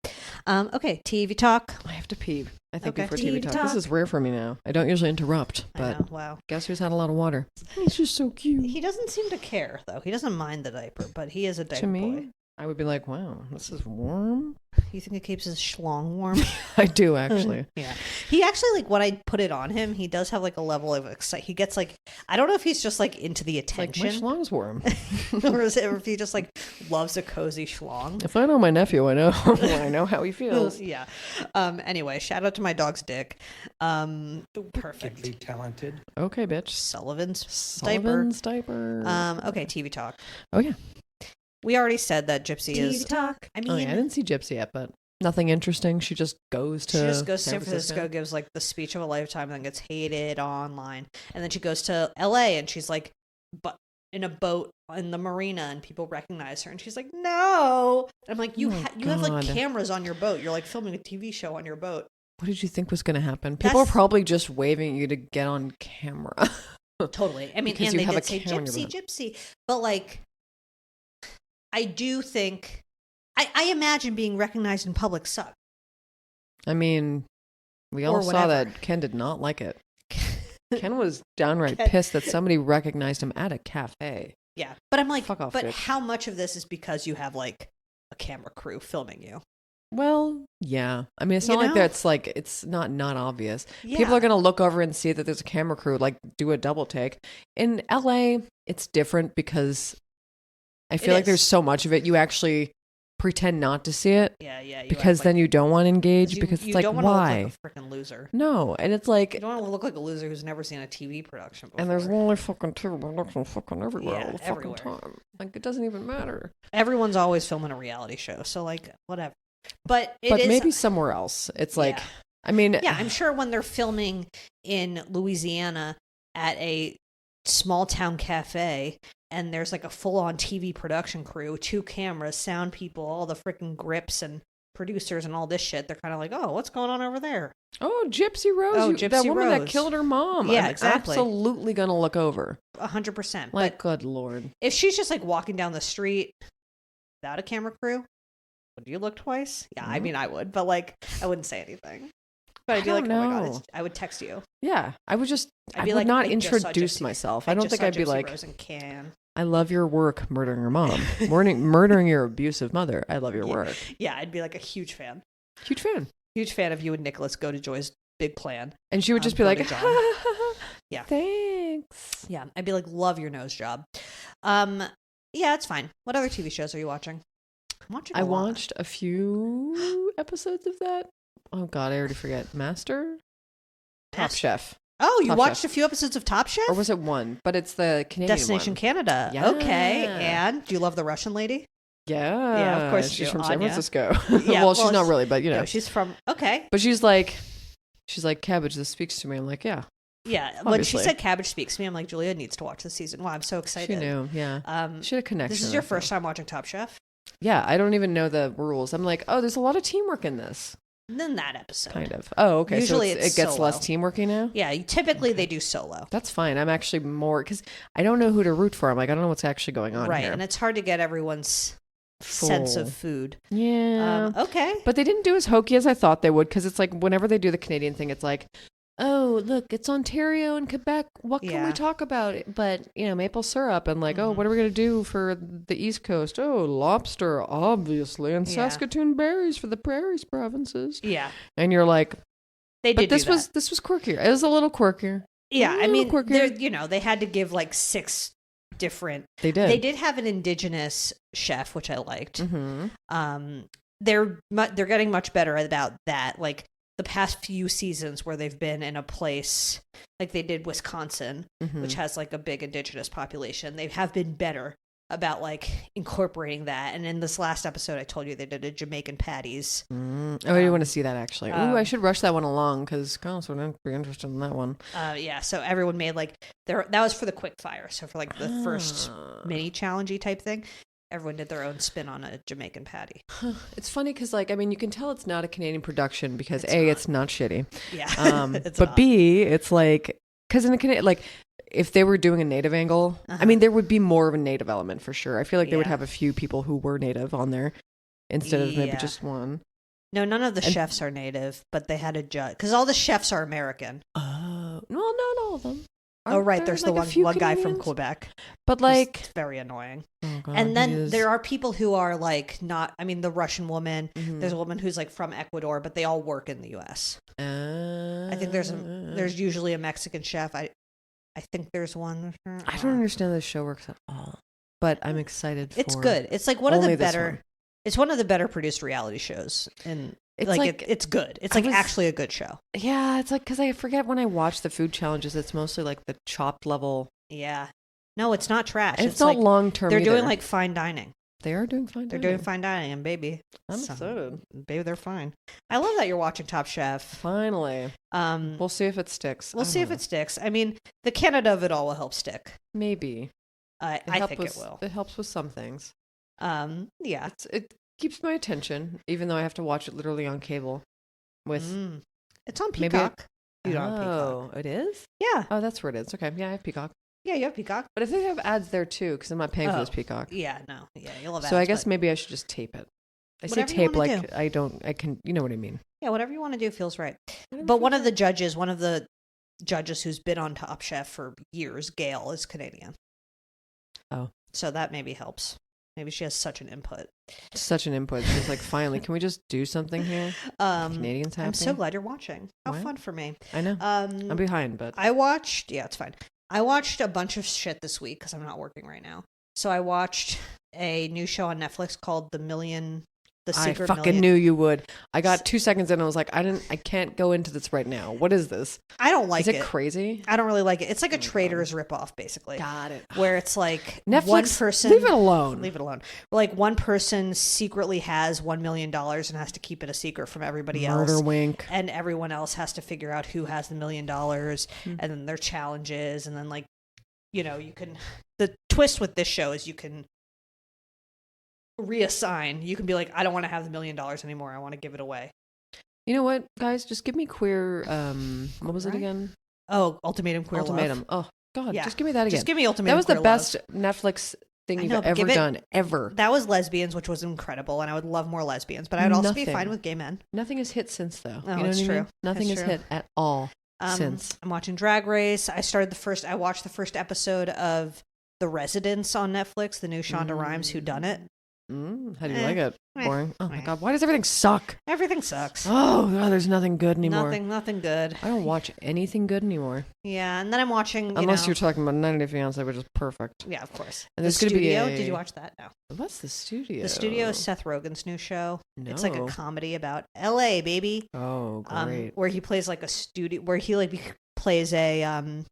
Okay, TV talk. I have to pee. I think before TV talk. This is rare for me now. I don't usually interrupt, but I know, wow. Guess who's had a lot of water? He's just so cute. He doesn't seem to care though. He doesn't mind the diaper, but he is a diaper boy. I would be like, wow, this is warm. You think it keeps his schlong warm? I do, actually. Yeah. He actually, like, when I put it on him, he does have, like, a level of excitement. He gets, like, I don't know if he's just, like, into the attention. Like, my schlong's warm. or if he just, like, loves a cozy schlong. If I know my nephew, I know I know how he feels. Yeah. Anyway, shout out to my dog's dick. Perfect. Talented. Okay, bitch. Sullivan's diaper. Okay, TV talk. Oh, yeah. We already said that Gypsy is talk. I didn't see Gypsy yet, but nothing interesting. She just goes to San Francisco, gives like the speech of a lifetime, and then gets hated online. And then she goes to LA, and she's like, but in a boat in the marina, and people recognize her, and she's like, no. And I'm like, you have like cameras on your boat. You're like filming a TV show on your boat. What did you think was going to happen? People are probably just waving at you to get on camera. Totally. I mean, and they did say Gypsy, but like. I do think, I imagine being recognized in public sucks. I mean, we all saw that Ken did not like it. Ken was downright pissed that somebody recognized him at a cafe. Yeah, but I'm like, fuck off, but bitch. How much of this is because you have like a camera crew filming you? Well, yeah. I mean, it's not like that's like, it's not obvious. Yeah. People are going to look over and see that there's a camera crew, like do a double take. In LA, it's different because I feel like there's so much of it. You actually pretend not to see it. Yeah. Because then you don't want to engage because it's like, why? You don't want to look like a freaking loser. No, and it's like... You don't want to look like a loser who's never seen a TV production before. And there's only fucking TV production fucking everywhere all the everywhere. fucking time. Like, it doesn't even matter. Everyone's always filming a reality show, so like, whatever. But maybe somewhere else. It's like, I mean... Yeah, I'm sure when they're filming in Louisiana at a small town cafe, and there's like a full-on TV production crew, 2 cameras, sound people, all the freaking grips and producers and all this shit. They're kind of like, oh, what's going on over there? Oh, Gypsy Rose. Oh, Gypsy that woman that Rose. killed her mom. Yeah, I'm exactly. absolutely going to look over. 100%. Like, But good Lord. if she's just like walking down the street without a camera crew, would you look twice? Yeah, I mean, I would, but like, I wouldn't say anything. But I'd be like, oh my God, I would text you. Yeah, I would just, I would like, not I just saw introduce Gypsy- myself. I don't think I'd be Gypsy like, Rose and Can. I love your work murdering your mom. Murdering your abusive mother. I love your work. Yeah, I'd be like a huge fan. Huge fan. Huge fan of you and Nicholas go to Joy's big plan. And she would just be go like, to John. Yeah. Thanks. Yeah, I'd be like, love your nose job. Yeah, it's fine. What other TV shows are you watching? I'm watching I a lot. watched a few episodes of that. Oh God, I already forget. Top Chef. Oh, you Top watched Chef. a few episodes of Top Chef? Or was it one? But it's the Canadian Destination one. Canada. Yeah. Okay. And do you love the Russian lady? Yeah. Yeah, of course She's you from do, San Anya. Francisco. Yeah, well, she's not really, but you know. No, she's from, okay. But she's like, Cabbage, this speaks to me. I'm like, yeah. Yeah, when she Obviously. said Cabbage Speaks to Me, I'm like, Julia needs to watch the season. Wow, I'm so excited. She knew, yeah. She had a connection. This is your I feel. first time watching Top Chef? Yeah, I don't even know the rules. I'm like, oh, there's a lot of teamwork in this. Then that episode. Kind of. Oh, okay. Usually so it's it gets solo. less teamworky now? Yeah, typically they do solo. That's fine. I'm actually more, because I don't know who to root for. I'm like, I don't know what's actually going on Right, here. and it's hard to get everyone's sense Full. of food. Yeah. Okay. But they didn't do as hokey as I thought they would, because it's like whenever they do the Canadian thing, it's like, oh, look, it's Ontario and Quebec. What can Yeah. we talk about? But, maple syrup and like, oh, what are we going to do for the East Coast? Oh, lobster, obviously, and Yeah. Saskatoon berries for the prairies provinces. Yeah. And you're like, They but did this do that. was quirkier. It was a little quirkier. Yeah, a I little mean, quirkier. they had to give like 6 different. They did. They did have an indigenous chef, which I liked. Mm-hmm. They're getting much better about that. Like the past few seasons where they've been in a place like they did Wisconsin, which has like a big indigenous population. They have been better about like incorporating that. And in this last episode, I told you they did a Jamaican patties. Oh, I do want to see that actually. Ooh, I should rush that one along because Carlos would be interested in that one. Yeah, so everyone made like that was for the quick fire. So for like the first mini challengey type thing, everyone did their own spin on a Jamaican patty. It's funny because, like, I mean, you can tell it's not a Canadian production because It's A, not. it's not shitty. Yeah, But not. B, it's like, because in a Canadian, like, if they were doing a native angle, I mean, there would be more of a native element for sure. I feel like they would Yeah. have a few people who were native on there instead of maybe Yeah. just one. No, none of the chefs are native, but they had a judge because all the chefs are American. Oh, well, not all of them. Oh, Aren't right. there, There's like, the a few one guy from Canadians? Quebec. But who's like, very annoying. oh God, And he then is- there are people who are like not. I mean, the Russian woman. Mhm. There's a woman who's like from Ecuador, but they all work in the U.S. I think there's usually a Mexican chef. I think there's one. I don't understand how this show works at all, but I'm excited. It's for good. It's like one of only the this better. one. It's one of the better produced reality shows, and It's like, like- it's good. It's I like was- actually a good show. Yeah, it's like because I forget when I watch the food challenges, it's mostly like the chopped level. Yeah. No, it's not trash. And it's not like long term. they're doing like fine dining. they are doing fine. They're dining. doing fine dining, and baby, I'm so- excited. Baby, they're fine. I love that you're watching Top Chef. Finally, we'll see if it sticks. We'll see if it sticks. I mean, the Canada of it all will help stick. maybe. I think it will. It helps with some things. Yeah. It keeps my attention, even though I have to watch it literally on cable. With It's on Maybe Peacock. You don't have Peacock. Oh, it is. Yeah. Oh, that's where it is. Okay, yeah, I have Peacock, Yeah, you have Peacock. but I think they have ads there too because I'm not paying for this Oh, Peacock. Yeah, no. Yeah, you'll have So I ads, guess but- maybe I should just tape it. I say Whatever you tape wanna like do. I don't. I can. You know what I mean. Yeah, whatever you want to do feels right. But one of the judges who's been on Top Chef for years, Gail, is Canadian. Oh. So that maybe helps. Maybe she has such an input. Such an input. She's like, finally, can we just do something here? Canadians happy. I'm so glad you're watching. How What? fun for me. I know. I'm behind, but it's fine. I watched a bunch of shit this week because I'm not working right now. So I watched a new show on Netflix called The I Secret fucking Million. knew you would. I got 2 seconds in and I was like, I can't go into this right now. What is this? I don't like Is it it. crazy? I don't really like it. It's like a Traitors ripoff, basically. Got it. Where it's like Netflix, one person. leave it alone. Leave it alone. Like one person secretly has $1 million and has to keep it a secret from everybody Murder else. wink. And everyone else has to figure out who has the $1 million, Hmm. and then their challenges, and then like you know, the twist with this show is you can reassign. You can be like, I don't want to have the $1 million anymore. I want to give it away. You know what, guys? Just give me queer. What was it again? Oh, Ultimatum Queer Ultimatum. Love. Oh God, Yeah. just give me that again. Just give me Ultimatum. That was Queer the best Love. Netflix thing I you've know, but ever done, ever. That was Lesbians, which was incredible, and I would love more lesbians. But I would also be Nothing. fine with gay men. Nothing has hit since, though. Oh, You know it's what I true. mean? Nothing It's has true. hit at all since. I'm watching Drag Race. I watched the first episode of The Residents on Netflix, the new Shonda Rhimes whodunit. How do you like it? Eh. Boring. Oh my Eh. God, why does everything suck? Everything sucks. Oh God, there's nothing good anymore. Nothing good. I don't watch anything good anymore. Yeah, and then I'm watching. Unless you're talking about 90 Day Fiance, which is perfect. Yeah, of course. And The there's gonna be Studio. a- Did you watch that? No. What's the studio? The Studio is Seth Rogen's new show. It's like a No. comedy about LA, baby. Oh, great. Where he plays like a plays a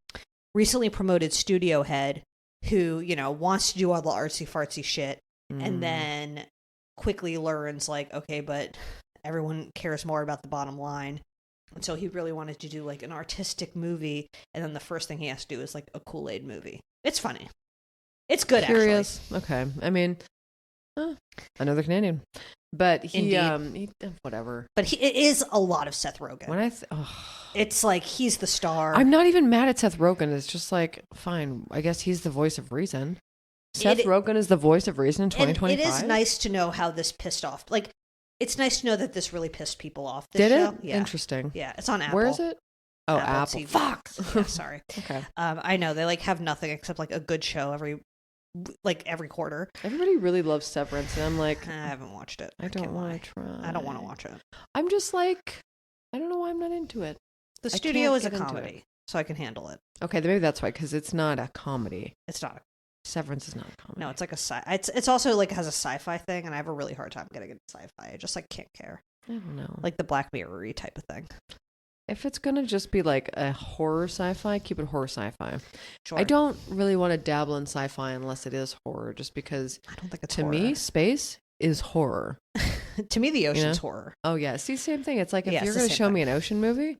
recently promoted studio head who, you know, wants to do all the artsy fartsy shit and then quickly learns like, okay, but everyone cares more about the bottom line. And so he really wanted to do like an artistic movie, and then the first thing he has to do is like a Kool-Aid movie. It's funny. It's good, Curious. Okay. I mean, another Canadian. But he whatever. But it is a lot of Seth Rogen. When It's like he's the star. I'm not even mad at Seth Rogen. It's just like, fine. I guess he's the voice of reason. Seth Rogen is the voice of reason in 2025. It is nice to know how this pissed off. Like, it's nice to know that this really pissed people off. This Did show. it? Yeah. Interesting. Yeah, it's on Apple. Where is it? Oh, Apple. TV. Fuck. Yeah, sorry. Okay. I know they like have nothing except like a good show every quarter. Everybody really loves Severance, and I'm like, I haven't watched it. I don't can't want lie. to try. I don't want to watch it. I'm just like, I don't know why I'm not into it. The I Studio can't is a get into comedy, so I can handle it. Okay, then maybe that's why, because it's not a comedy. It's not. Severance is not a comedy. No, it's like it's also like has a sci-fi thing, and I have a really hard time getting into sci-fi. I just like can't care. I don't know. Like the Black Mirror-y type of thing. If it's gonna just be like a horror sci-fi, keep it horror sci-fi. Sure. I don't really want to dabble in sci-fi unless it is horror, just because I don't think it's to horror. me, space is horror. To me, the ocean's know? horror. Oh yeah, see, same thing. It's like if Yeah, you're it's the gonna same show thing. me an ocean movie,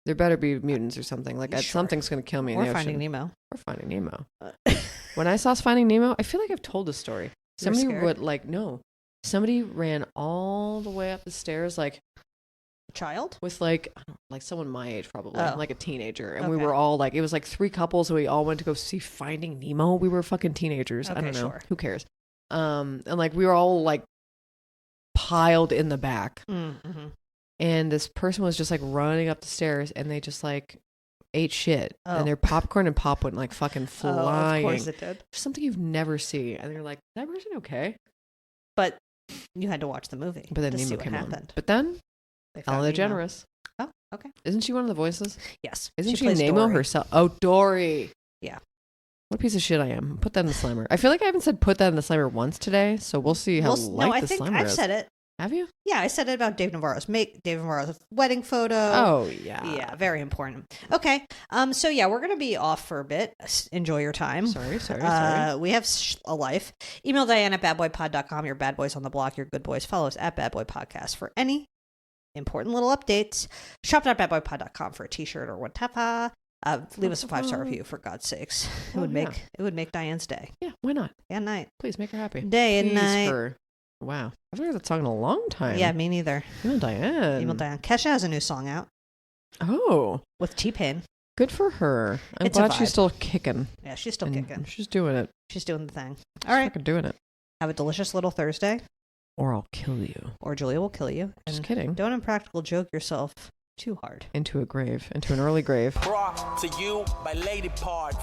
there better be mutants or something. Like Sure. something's gonna kill me in Or the Finding ocean. Nemo. Or Finding Nemo. When I saw Finding Nemo, I feel like I've told this story. You're Somebody scared? would like no. Somebody ran all the way up the stairs, like Child? with like I don't know, like someone my age probably, Oh. like a teenager, and we Okay. were all like, it was like 3 couples, and we all went to go see Finding Nemo. We were fucking teenagers. I Okay, don't know. sure. Who cares? And like we were all like piled in the back, Mm-hmm. and this person was just like running up the stairs, and they just like ate shit, Oh. and their popcorn and pop went like fucking flying. Oh, of course it did. Something you've never seen, and you're like, is that person okay? But you had to watch the movie. But then to see Nemo what came happened. on. But then They found Ellen Nemo. DeGeneres, Oh, okay. isn't she one of the voices? Yes. Isn't she plays Nemo Dory. herself? Oh, Dory. Yeah. What a piece of shit I am. Put that in the slimer. I feel like I haven't said put that in the slimer once today, so we'll see how light no, I the think slimer I've is. said it. Have you? Yeah, I said it about Dave Navarro's wedding photo. Oh, yeah. Yeah, very important. Okay. So yeah, we're going to be off for a bit. Enjoy your time. Sorry. We have a life. Email Diane at badboypod.com. Your bad boys on the block, your good boys. Follow us at Bad Boy Podcast for any important little updates. Shop.badboypod.com for a t-shirt or whatever. Leave us a 5-star review for God's sakes. It would make Diane's day Yeah, why not? and night. Please make her happy. Day and Please night. her. Wow. I've heard that song in a long time. Yeah, me neither. Email Diane. Email Diane. Kesha has a new song out Oh, with T-Pain. good for her. I'm It's a glad she's vibe. still kicking. Yeah, she's still and kicking. She's doing it. She's doing the thing. She's All right. fucking doing it. Have a delicious little Thursday, Or I'll kill you. or Julia will kill you. Just And kidding. don't impractical joke yourself too hard. Into a grave. Into an early grave. Brought to you by Lady Parts.